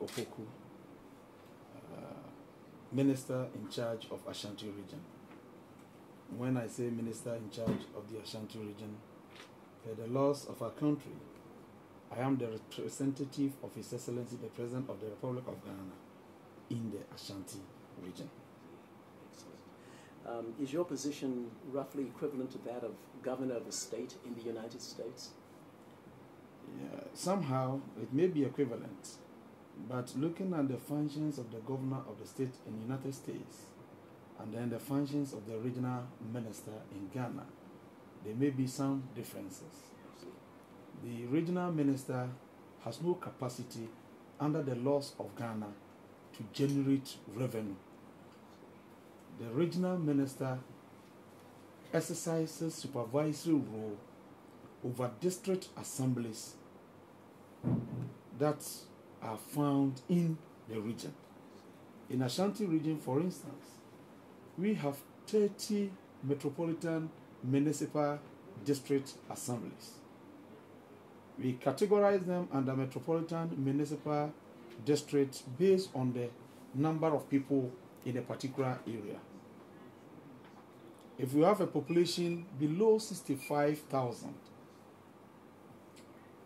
Opoku, Minister in charge of Ashanti region. When I say Minister in charge of the Ashanti region, per the laws of our country, I am the representative of His Excellency, the President of the Republic of Ghana in the Ashanti region. Is your position roughly equivalent to that of governor of a state in the United States? Yeah, somehow it may be equivalent, but looking at the functions of the governor of the state in the United States and then the functions of the regional minister in Ghana, there may be some differences. The regional minister has no capacity under the laws of Ghana to generate revenue. The regional minister exercises supervisory role over district assemblies that are found in the region. In Ashanti region, for instance, we have 30 metropolitan municipal district assemblies. We categorize them under metropolitan municipal districts based on the number of people in a particular area. If you have a population below 65,000,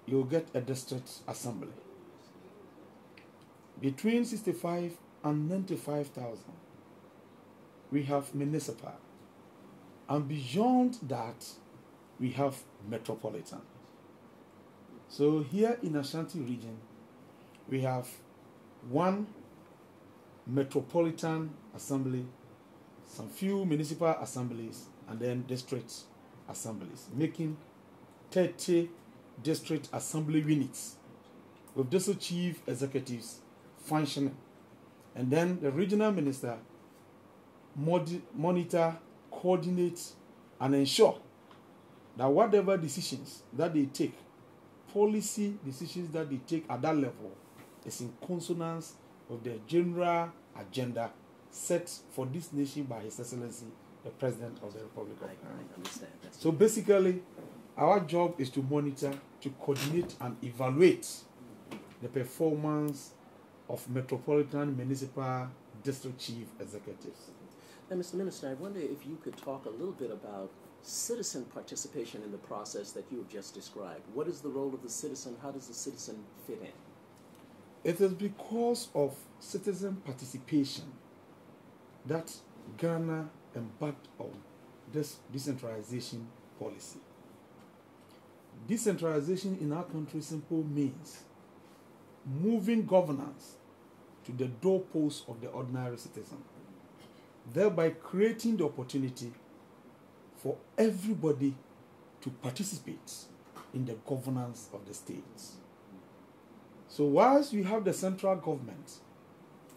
you'll get a district assembly. Between 65 and 95,000, we have municipal. And beyond that, we have metropolitan. So here in Ashanti region, we have one metropolitan assembly, some few municipal assemblies, and then district assemblies, making 30 district assembly units with district chief executives functioning. And then the regional minister monitor, coordinate, and ensure that whatever decisions that they take, policy decisions that they take at that level, is in consonance with the general agenda set for this nation by His Excellency, the President of the Republic of Ghana. I understand. So basically, our job is to monitor, to coordinate, and evaluate the performance of metropolitan, municipal, district chief executives. Now, Mr. Minister, I wonder if you could talk a little bit about citizen participation in the process that you have just described. What is the role of the citizen? How does the citizen fit in? It is because of citizen participation that Ghana embarked on this decentralization policy. Decentralization in our country simply means moving governance to the doorpost of the ordinary citizen, thereby creating the opportunity for everybody to participate in the governance of the states. So whilst we have the central government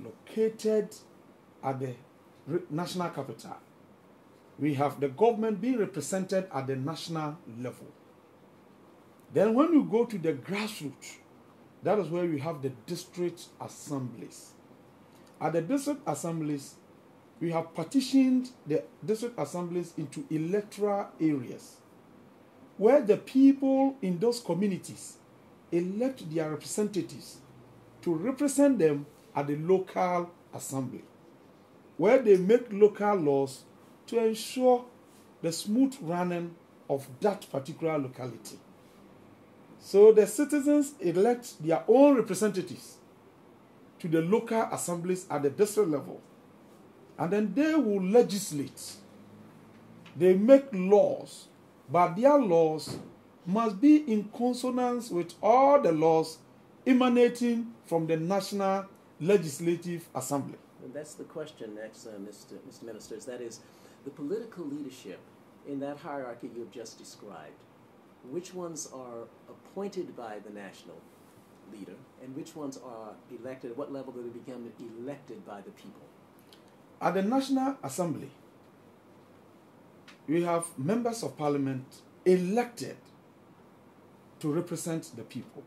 located at the national capital, we have the government being represented at the national level. Then when you go to the grassroots, that is where we have the district assemblies. At the district assemblies, we have partitioned the district assemblies into electoral areas where the people in those communities elect their representatives to represent them at the local assembly, where they make local laws to ensure the smooth running of that particular locality. So the citizens elect their own representatives to the local assemblies at the district level, and then they will legislate. They make laws, but their laws must be in consonance with all the laws emanating from the National Legislative Assembly. And that's the question next, Mr. Minister, that is the political leadership in that hierarchy you've just described. Which ones are appointed by the national leader and which ones are elected? At what level do they become elected by the people? At the National Assembly, we have members of parliament elected to represent the people.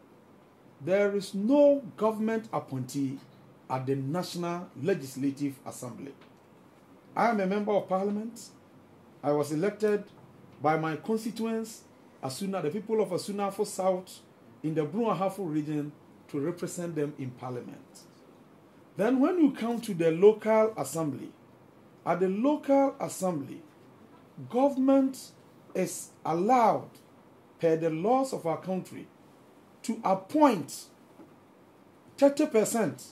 There is no government appointee at the National Legislative Assembly. I am a member of parliament. I was elected by my constituents, Asuna, the people of Asunafo South in the Bruahafo region to represent them in parliament. Then when you come to the local assembly, at the local assembly, government is allowed, per the laws of our country, to appoint 30%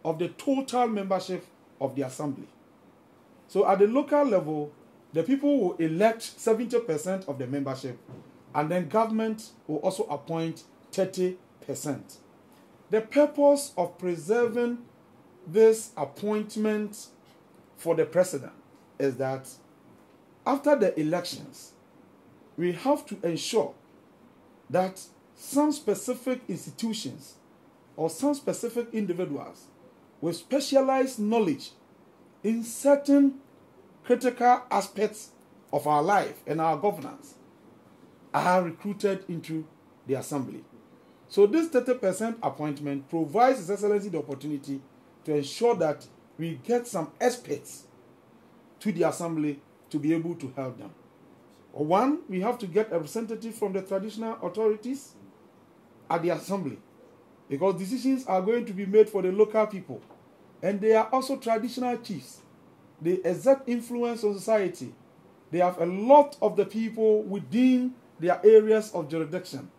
of the total membership of the assembly. So at the local level, the people will elect 70% of the membership, and then government will also appoint 30%. The purpose of preserving this appointment for the president is that after the elections, we have to ensure that some specific institutions or some specific individuals with specialized knowledge in certain critical aspects of our life and our governance are recruited into the assembly. So this 30% appointment provides His Excellency the opportunity to ensure that we get some experts to the assembly to be able to help them. One, we have to get a representative from the traditional authorities at the assembly, because decisions are going to be made for the local people, and they are also traditional chiefs. They exert influence on society. They have a lot of the people within their areas of jurisdiction.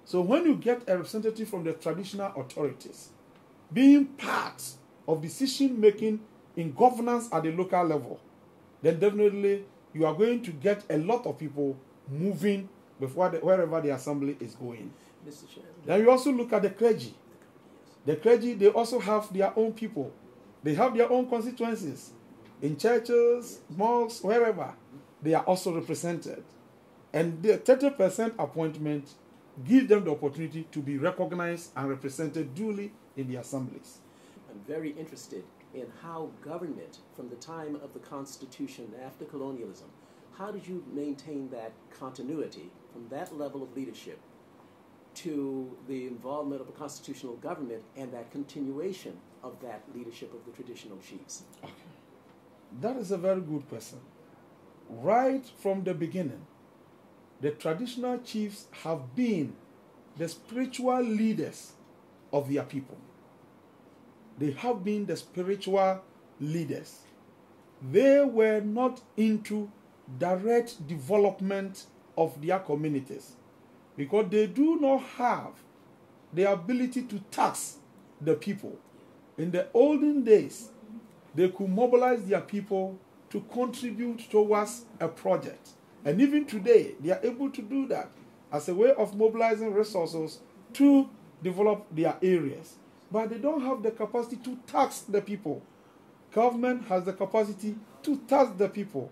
So when you get a representative from the traditional authorities being part of decision making in governance at the local level, then definitely you are going to get a lot of people moving wherever the assembly is going. Mr. Chairman. Then we also look at the clergy. The clergy, they also have their own people. They have their own constituencies. In churches, mosques, wherever, they are also represented. And the 30% appointment gives them the opportunity to be recognized and represented duly in the assemblies. I'm very interested in how government, from the time of the Constitution after colonialism, how did you maintain that continuity from that level of leadership to the involvement of a constitutional government and that continuation of that leadership of the traditional chiefs? Okay. That is a very good question. Right from the beginning, the traditional chiefs have been the spiritual leaders of their people. They have been the spiritual leaders. They were not into direct development of their communities because they do not have the ability to tax the people. In the olden days, they could mobilize their people to contribute towards a project. And even today, they are able to do that as a way of mobilizing resources to develop their areas. But they don't have the capacity to tax the people. Government has the capacity to tax the people,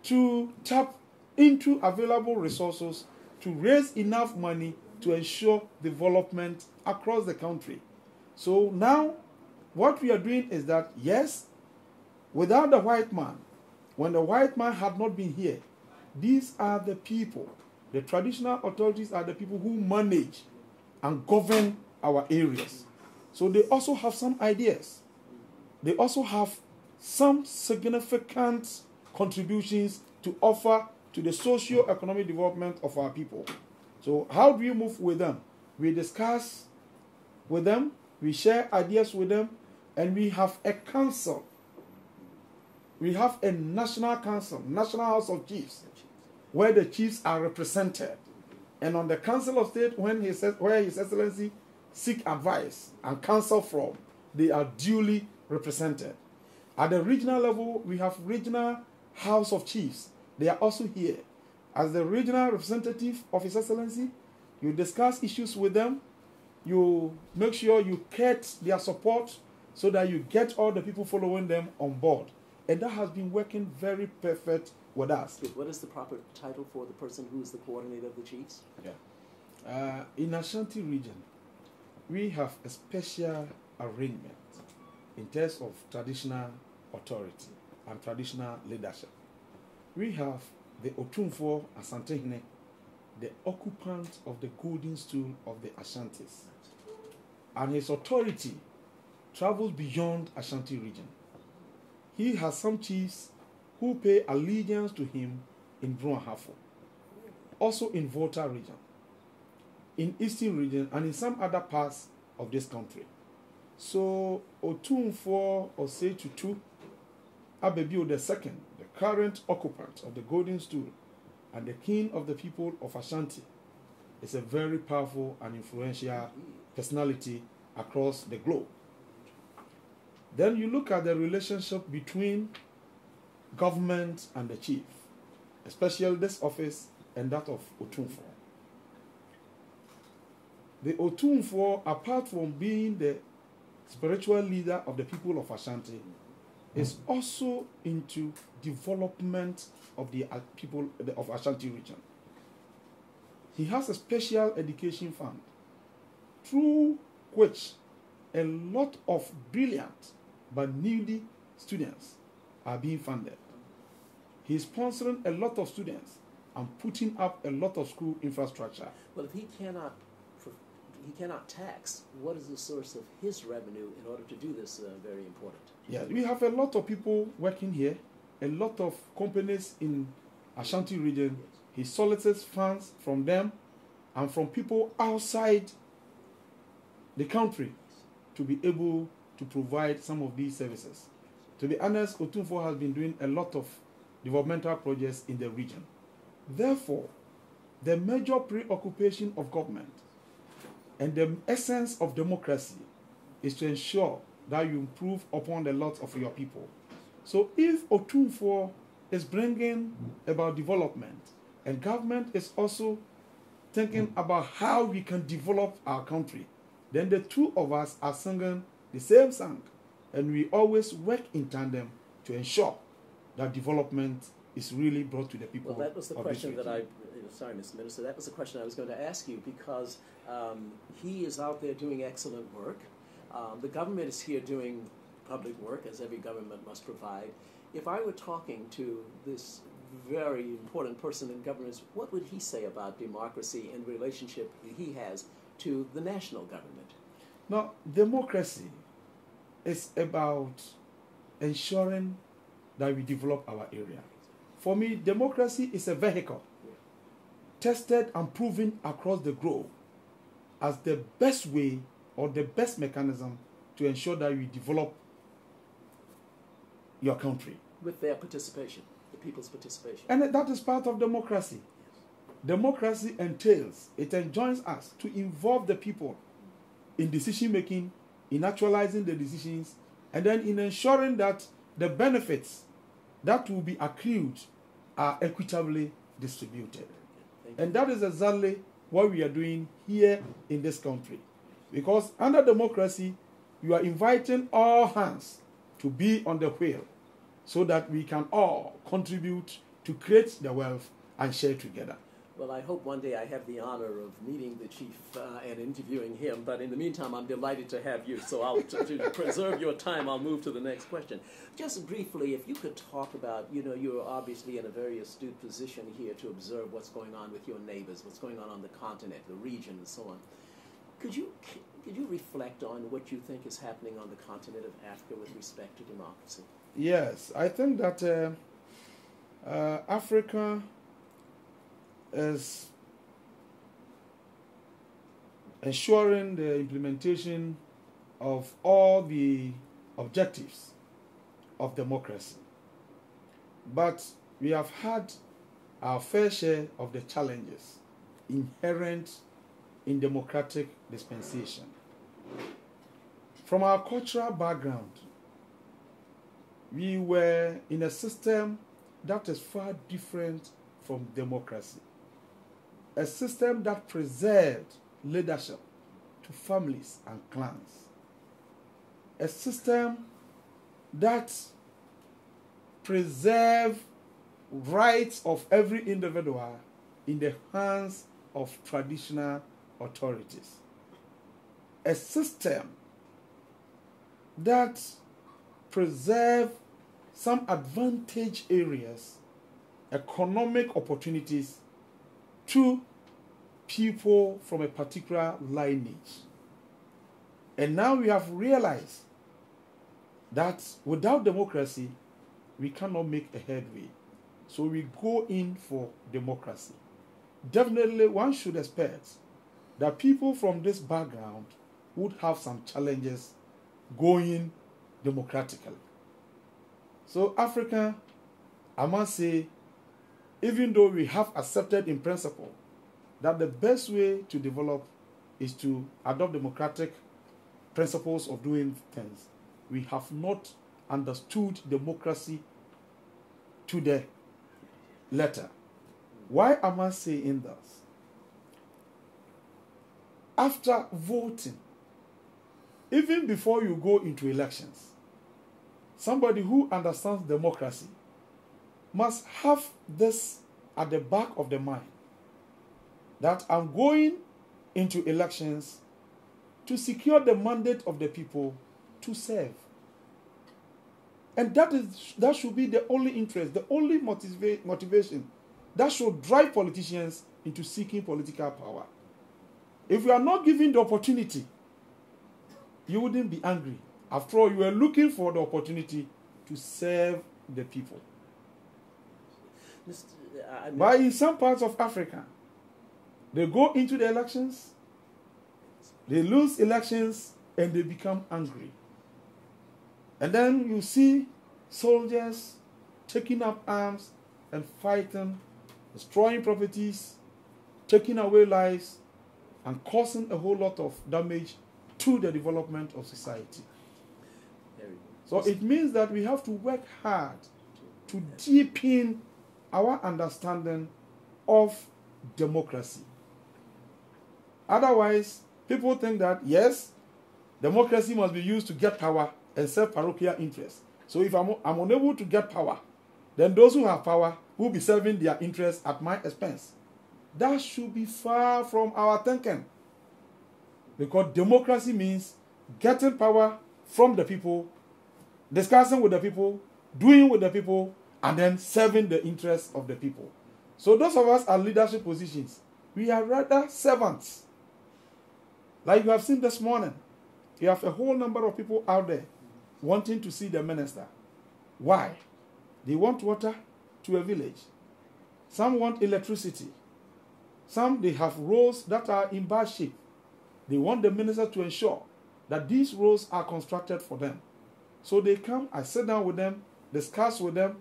to tap into available resources, to raise enough money to ensure development across the country. So now, what we are doing is that, yes, without the white man, when the white man had not been here, these are the people, the traditional authorities are the people who manage and govern our areas. So they also have some ideas. They also have some significant contributions to offer to the socio-economic development of our people. So how do you move with them? We discuss with them, we share ideas with them, and we have a council. We have a national council, National House of Chiefs, where the chiefs are represented. And on the Council of State, where His Excellency seek advice and counsel from, they are duly represented. At the regional level, we have Regional House of Chiefs. They are also here. As the regional representative of His Excellency, you discuss issues with them. You make sure you get their support so that you get all the people following them on board. And that has been working very perfect with us. What is the proper title for the person who is the coordinator of the chiefs? Yeah. In Ashanti region, we have a special arrangement in terms of traditional authority and traditional leadership. We have the Otumfo Asantehene, the occupant of the golden stool of the Ashantis. And his authority travels beyond Ashanti region. He has some chiefs who pay allegiance to him in Bruahafo, also in Volta region. in Eastern region and in some other parts of this country. So Otumfuo Osei Tutu Abebio II, the current occupant of the golden stool and the king of the people of Ashanti, is a very powerful and influential personality across the globe. Then you look at the relationship between government and the chief, especially this office and that of Otumfuo. The Otumfuo, apart from being the spiritual leader of the people of Ashanti, is also into development of the people of Ashanti region. He has a special education fund through which a lot of brilliant but needy students are being funded. He is sponsoring a lot of students and putting up a lot of school infrastructure. Well, if he cannot tax, what is the source of his revenue in order to do this very important? Yeah, we have a lot of people working here, a lot of companies in Ashanti region. He solicits funds from them and from people outside the country to be able to provide some of these services. To be honest, Otumfuo has been doing a lot of developmental projects in the region. Therefore, the major preoccupation of government and the essence of democracy is to ensure that you improve upon the lot of your people. So if Otumfuo is bringing about development and government is also thinking about how we can develop our country, then the two of us are singing the same song, and we always work in tandem to ensure that development is really brought to the people. Well, that was the question that sorry, Mr. Minister, that was the question I was going to ask you, because he is out there doing excellent work. The government is here doing public work, as every government must provide. If I were talking to this very important person in government, what would he say about democracy and the relationship he has to the national government? Now, democracy is about ensuring that we develop our area. For me, democracy is a vehicle tested and proven across the globe as the best way or the best mechanism to ensure that we develop your country. With their participation, the people's participation. And that is part of democracy. Democracy entails, it enjoins us to involve the people in decision making, in actualizing the decisions, and then in ensuring that the benefits that will be accrued are equitably distributed. And that is exactly what we are doing here in this country. Because under democracy, you are inviting all hands to be on the wheel so that we can all contribute to create the wealth and share together. Well, I hope one day I have the honor of meeting the chief and interviewing him. But in the meantime, I'm delighted to have you. So to preserve your time, I'll move to the next question. Just briefly, if you could talk about, you're obviously in a very astute position here to observe what's going on with your neighbors, what's going on the continent, the region, and so on. Could you reflect on what you think is happening on the continent of Africa with respect to democracy? Yes, I think that Africa is ensuring the implementation of all the objectives of democracy. But we have had our fair share of the challenges inherent in democratic dispensation. From our cultural background, we were in a system that is far different from democracy. A system that preserved leadership to families and clans. A system that preserved rights of every individual in the hands of traditional authorities. A system that preserved some advantage areas, economic opportunities to people from a particular lineage. And now we have realized that without democracy, we cannot make a headway. So we go in for democracy. Definitely, one should expect that people from this background would have some challenges going democratically. So Africa, I must say, even though we have accepted in principle that the best way to develop is to adopt democratic principles of doing things, we have not understood democracy to the letter. Why am I saying this? After voting, even before you go into elections, somebody who understands democracy must have this at the back of the mind, that I'm going into elections to secure the mandate of the people to serve. And that should be the only interest, the only motivation that should drive politicians into seeking political power. If you are not given the opportunity, you wouldn't be angry. After all, you are looking for the opportunity to serve the people. But in some parts of Africa, they go into the elections, they lose elections, and they become angry. And then you see soldiers taking up arms and fighting, destroying properties, taking away lives, and causing a whole lot of damage to the development of society. So it means that we have to work hard to deepen our understanding of democracy. Otherwise, people think that, yes, democracy must be used to get power and serve parochial interests. So if I'm unable to get power, then those who have power will be serving their interests at my expense. That should be far from our thinking. Because democracy means getting power from the people, discussing with the people, doing with the people, and then serving the interests of the people. So those of us at leadership positions, we are rather servants. Like you have seen this morning, you have a whole number of people out there wanting to see the minister. Why? They want water to a village. Some want electricity. Some, they have roads that are in bad shape. They want the minister to ensure that these roads are constructed for them. So they come, I sit down with them, discuss with them,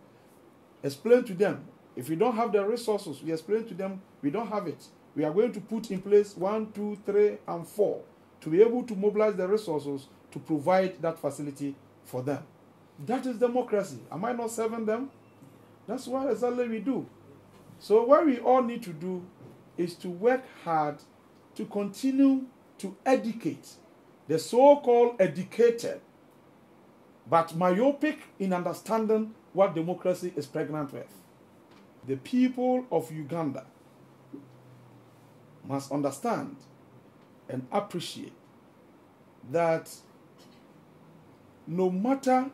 explain to them. If we don't have the resources, we explain to them, we don't have it. We are going to put in place 1, 2, 3, and 4 to be able to mobilize the resources to provide that facility for them. That is democracy. Am I not serving them? That's what exactly we do. So what we all need to do is to work hard to continue to educate the so-called educated, but myopic in understanding what democracy is pregnant with. The people of Uganda must understand and appreciate that no matter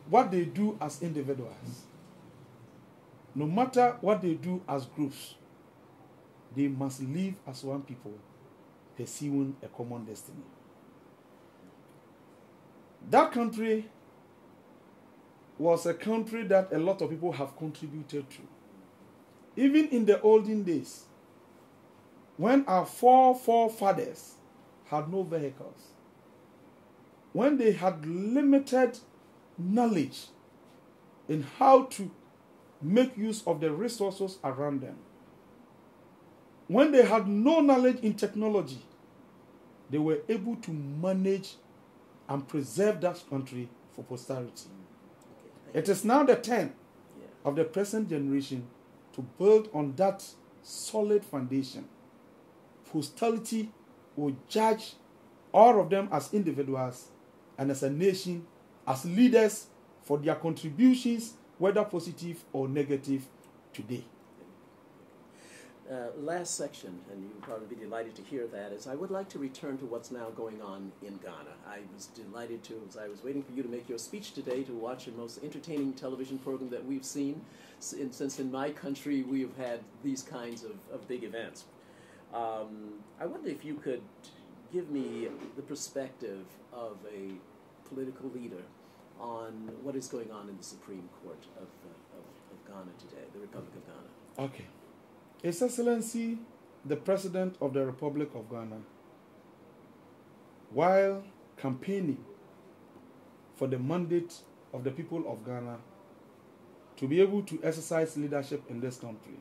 what they do as individuals, no matter what they do as groups, they must live as one people, pursuing a common destiny. That country was a country that a lot of people have contributed to. Even in the olden days, when our forefathers had no vehicles, when they had limited knowledge in how to make use of the resources around them, when they had no knowledge in technology, they were able to manage and preserve that country for posterity. It is now the turn of the present generation to build on that solid foundation. Posterity will judge all of them as individuals and as a nation, as leaders for their contributions, whether positive or negative, today. Last section, and you'll probably be delighted to hear that, is I would like to return to what's now going on in Ghana. I was delighted to, as I was waiting for you to make your speech today, to watch the most entertaining television program that we've seen since in my country we've had these kinds of big events. I wonder if you could give me the perspective of a political leader on what is going on in the Supreme Court of Ghana today, the Republic of Ghana. Okay. His Excellency, the President of the Republic of Ghana, while campaigning for the mandate of the people of Ghana to be able to exercise leadership in this country,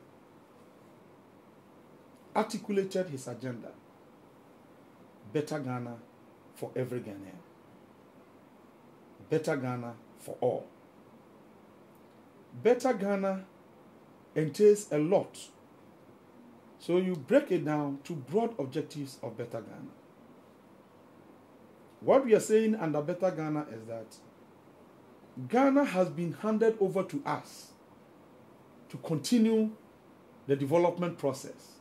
articulated his agenda: better Ghana for every Ghanaian, better Ghana for all. Better Ghana entails a lot. So you break it down to broad objectives of better Ghana. What we are saying under better Ghana is that Ghana has been handed over to us to continue the development process.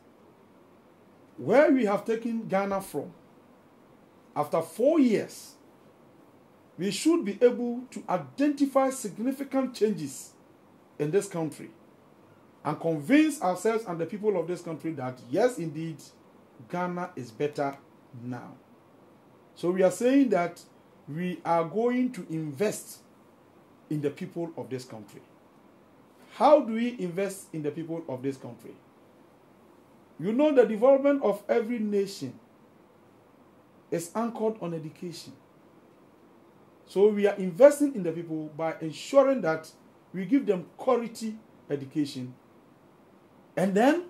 Where we have taken Ghana from, after 4 years, we should be able to identify significant changes in this country and convince ourselves and the people of this country that yes, indeed, Ghana is better now. So we are saying that we are going to invest in the people of this country. How do we invest in the people of this country? You know, the development of every nation is anchored on education. So we are investing in the people by ensuring that we give them quality education. And then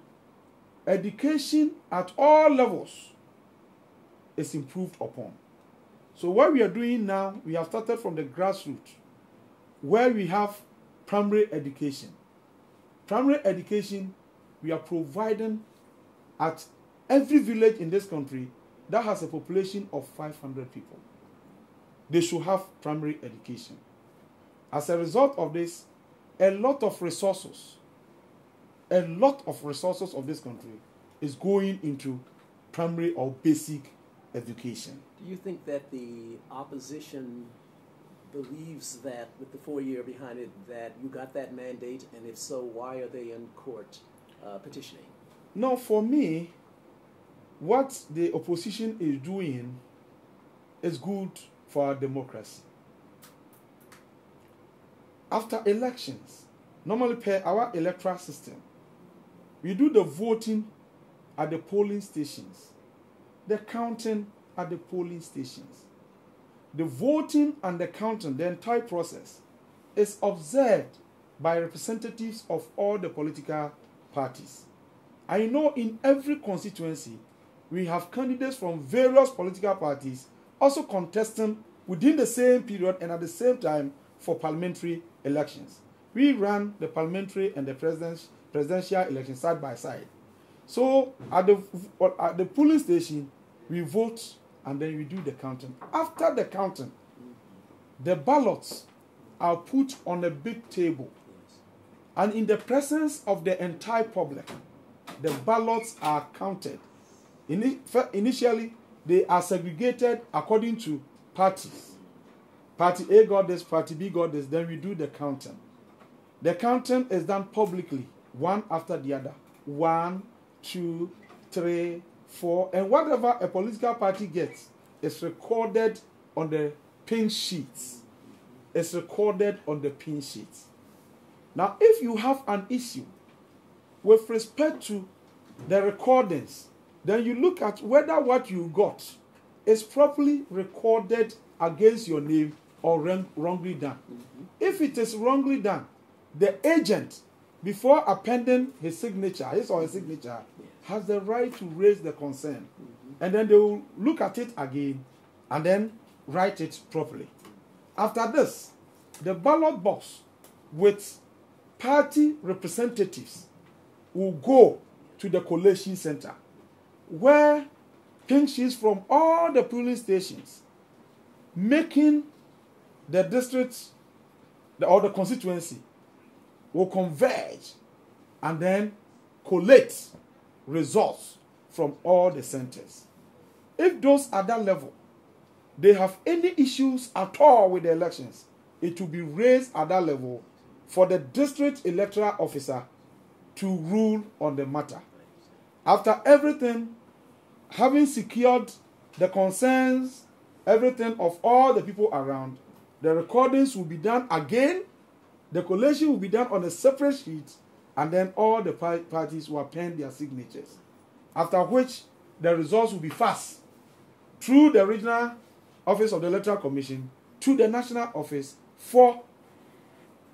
education at all levels is improved upon. So what we are doing now, we have started from the grassroots, where we have primary education. Primary education, we are providing at every village in this country that has a population of 500 people. They should have primary education. As a result of this, a lot of resources of this country is going into primary or basic education. Do you think that the opposition believes that, with the 4-year behind it, that you got that mandate, and if so, why are they in court petitioning? No, for me, what the opposition is doing is good for our democracy. After elections, normally per our electoral system, we do the voting at the polling stations, the counting at the polling stations. The voting and the counting, the entire process, is observed by representatives of all the political parties. I know in every constituency, we have candidates from various political parties also contesting within the same period and at the same time for parliamentary elections. We ran the parliamentary and the presidential elections side by side. So at the polling station, we vote and then we do the counting. After the counting, the ballots are put on a big table. And in the presence of the entire public, the ballots are counted. Initially, they are segregated according to parties. Party A got this, Party B got this, then we do the counting. The counting is done publicly, one after the other. 1, 2, 3, 4, and whatever a political party gets is recorded on the pin sheets. It's recorded on the pin sheets. Now, if you have an issue with respect to the recordings, then you look at whether what you got is properly recorded against your name or wrongly done. If it is wrongly done, the agent, before appending his signature, his or her signature, has the right to raise the concern. And then they will look at it again and then write it properly. After this, the ballot box with party representatives will go to the collation center, where pin sheets from all the polling stations, making the district or the constituency, will converge and then collate results from all the centers. If those at that level, they have any issues at all with the elections, it will be raised at that level for the district electoral officer to rule on the matter. After everything, having secured the concerns, everything of all the people around, the recordings will be done again, the collation will be done on a separate sheet, and then all the parties will append their signatures. after which the results will be passed through the regional office of the Electoral Commission to the national office for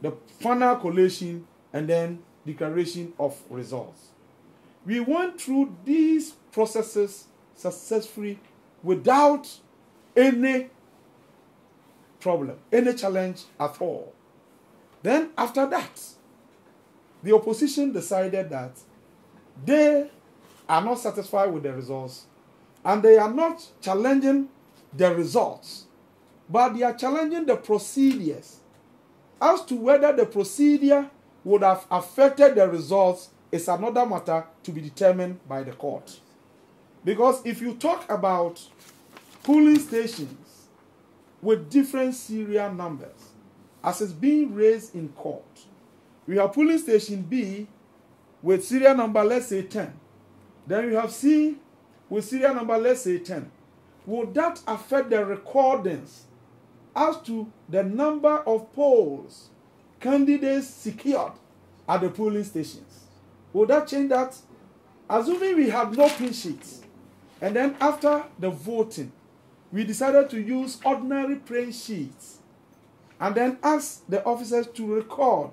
the final collation and then declaration of results. We went through these processes successfully without any problem, any challenge at all. Then after that, the opposition decided that they are not satisfied with the results and they are not challenging the results, but they are challenging the procedures. As to whether the procedure would have affected the results is another matter to be determined by the court. Because if you talk about polling stations with different serial numbers, as is being raised in court, we have polling station B with serial number, let's say 10. Then we have C with serial number, let's say 10. Would that affect the recordings as to the number of polls candidates secured at the polling stations? Would that change that? Assuming we had no pin sheets, and then after the voting, we decided to use ordinary plain sheets, and then ask the officers to record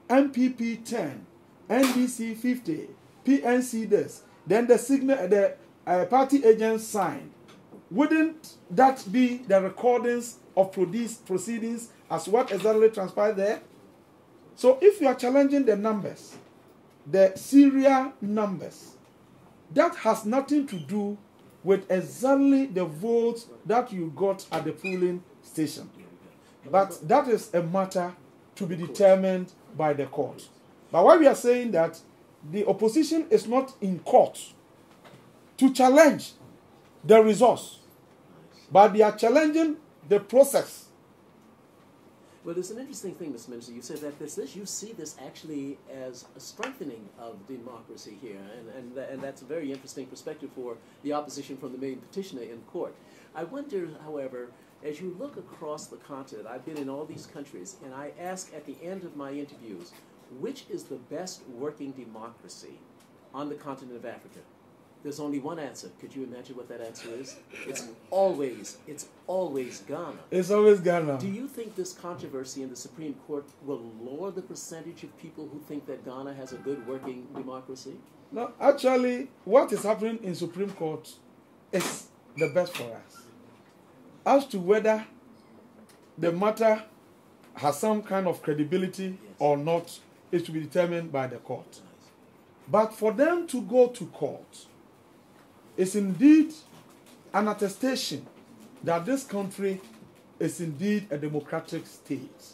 MPP 10, NDC 50, PNC this, then the signal, the party agent signed. Wouldn't that be the recordings of proceedings as what exactly transpired there? So if you are challenging the numbers, the serial numbers, that has nothing to do with exactly the votes that you got at the polling station. But that is a matter to be determined by the court. But why we are saying that the opposition is not in court to challenge the results, but they are challenging the process. Well, there's an interesting thing, Mr. Minister. You said that you see this actually as a strengthening of democracy here, and that's a very interesting perspective for the opposition from the main petitioner in court. I wonder, however, as you look across the continent, I've been in all these countries, and I ask at the end of my interviews, which is the best working democracy on the continent of Africa? There's only one answer. Could you imagine what that answer is? It's always Ghana. It's always Ghana. Do you think this controversy in the Supreme Court will lower the percentage of people who think that Ghana has a good working democracy? No, actually, what is happening in Supreme Court is the best for us. As to whether the matter has some kind of credibility or not is to be determined by the court. But for them to go to court is indeed an attestation that this country is indeed a democratic state.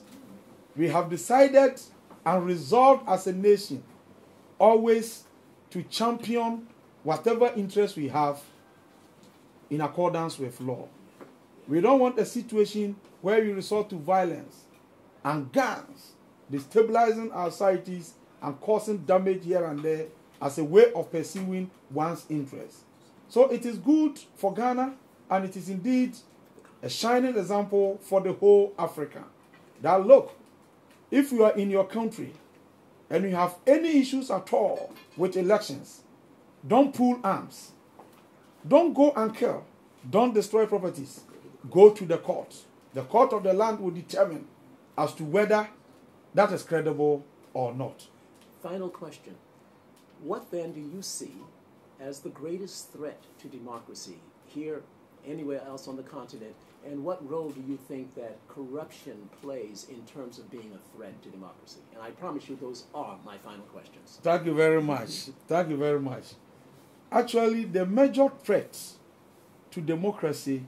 We have decided and resolved as a nation always to champion whatever interest we have in accordance with law. We don't want a situation where we resort to violence and guns, destabilizing our societies and causing damage here and there as a way of pursuing one's interests. So it is good for Ghana, and it is indeed a shining example for the whole Africa. That look, if you are in your country and you have any issues at all with elections, don't pull arms. Don't go and kill. Don't destroy properties. Go to the court. The court of the land will determine as to whether that is credible or not. Final question. What then do you see as the greatest threat to democracy here, anywhere else on the continent, and what role do you think that corruption plays in terms of being a threat to democracy? And I promise you those are my final questions. Thank you very much. Thank you very much. Actually, the major threat to democracy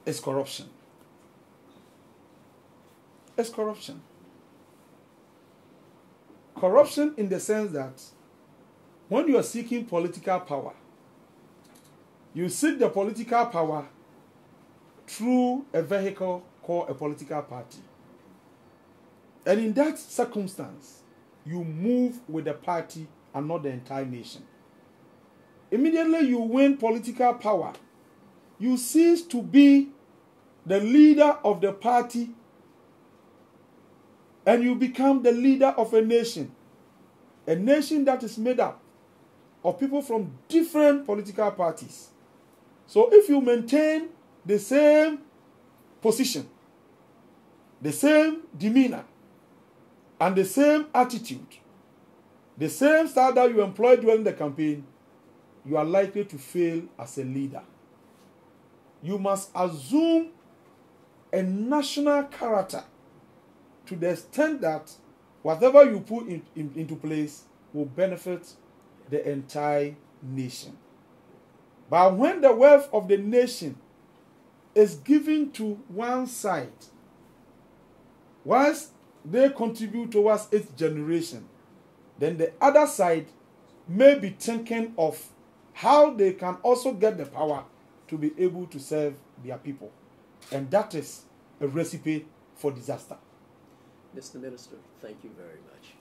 is corruption. It's corruption. Corruption in the sense that when you are seeking political power, you seek the political power through a vehicle called a political party. And in that circumstance, you move with the party and not the entire nation. Immediately you win political power, you cease to be the leader of the party and you become the leader of a nation that is made up of people from different political parties. So if you maintain the same position, the same demeanor, and the same attitude, the same style that you employed during the campaign, you are likely to fail as a leader. You must assume a national character to the extent that whatever you put into place will benefit the entire nation. But when the wealth of the nation is given to one side, whilst they contribute towards its generation, then the other side may be thinking of how they can also get the power to be able to serve their people. And that is a recipe for disaster. Mr. Minister, thank you very much.